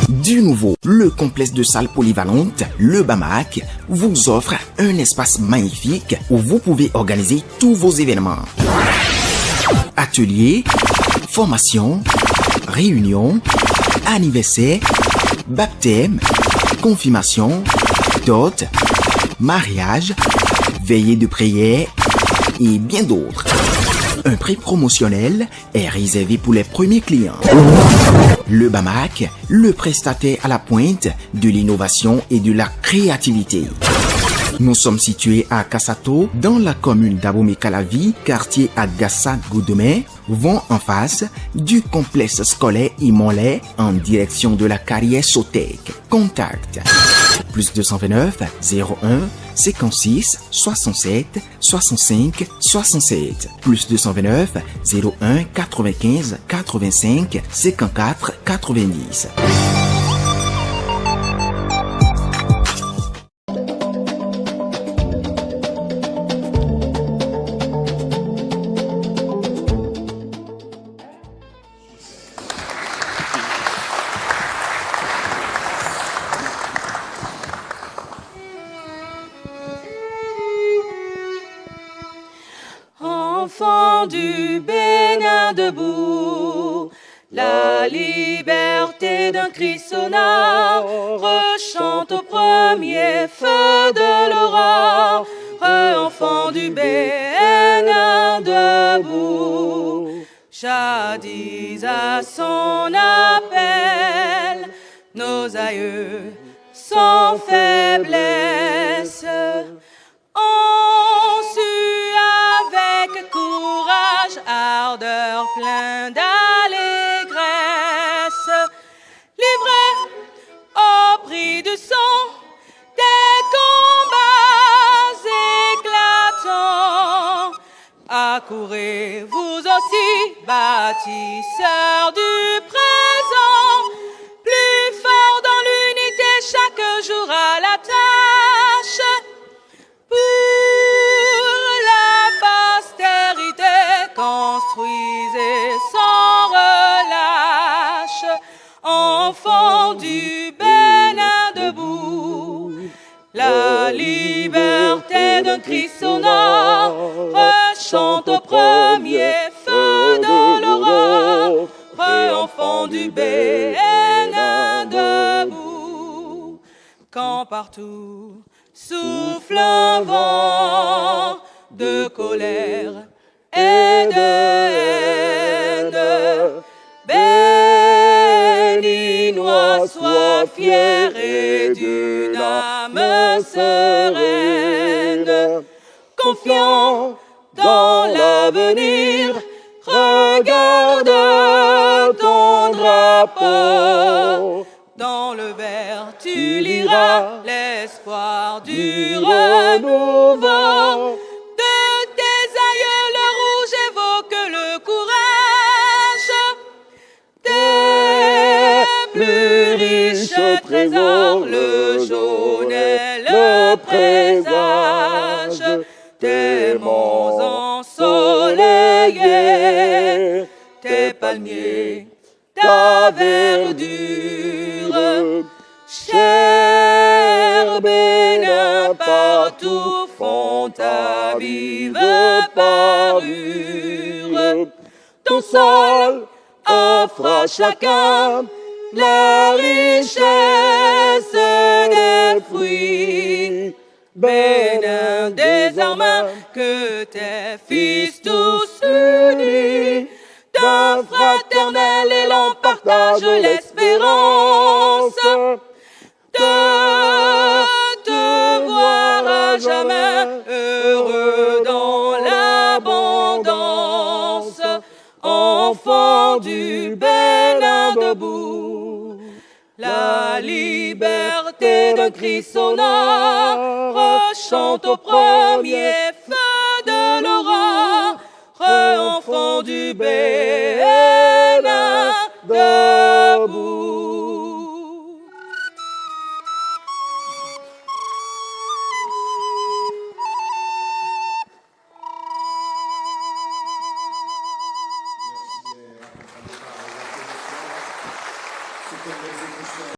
Du nouveau, le complexe de salles polyvalentes, le BAMAC, vous offre un espace magnifique où vous pouvez organiser tous vos événements. Ateliers, formations, réunions, anniversaires, baptême, confirmation, dot, mariage, veillée de prière et bien d'autres. Un prix promotionnel est réservé pour les premiers clients. Le BAMAC, le prestataire à la pointe de l'innovation et de la créativité. Nous sommes situés à Kassato, dans la commune d'Abomey-Calavi, quartier Agassa-Goudemey, vont en face du complexe scolaire Imonlay en direction de la carrière Sotec. Contact plus 229 01 56 67 65 67 plus 229 01 95 85 54 90. Enfants du Bénin debout, la liberté d'un Christ sonore rechante au premier feu de l'aurore. Enfants du Bénin debout, jadis à son appel, nos aïeux sans faiblesse ont su avec courage, ardeur, plein d'allégresse, livrés au prix du sang des combats éclatants. Accourez vous aussi, bâtisseurs du présent, plus fort dans l'unité chaque jour à la tâche. Pour la postérité, construisez sans relâche, enfants du Bénin debout. La liberté d'un Christ sonore rechante au premier feu de l'aurore. Enfants du Bénin debout. Quand partout souffle un vent de colère et de haine, Béninois, sois fier et d'une âme sereine, confiant dans l'avenir, regarde ton drapeau. Dans le vert, tu liras l'espoir du renouveau. De tes aïeux, le rouge évoque le courage. Tes plus riches trésors, le jaune est le présage. Tes monts ensoleillés, tes palmiers, ta verdure, cher Bénin, partout font ta vive parure. Ton sol offre à chacun la richesse des fruits. Bénin, désormais que tes fils tous unis d'un fraternel élan partagent l'espérance de te voir à jamais heureux dans l'abondance. Enfants du Bénin debout, la liberté d'un Christ sonore rechante au premier feu de l'aurore. Enfants du Bénin debout.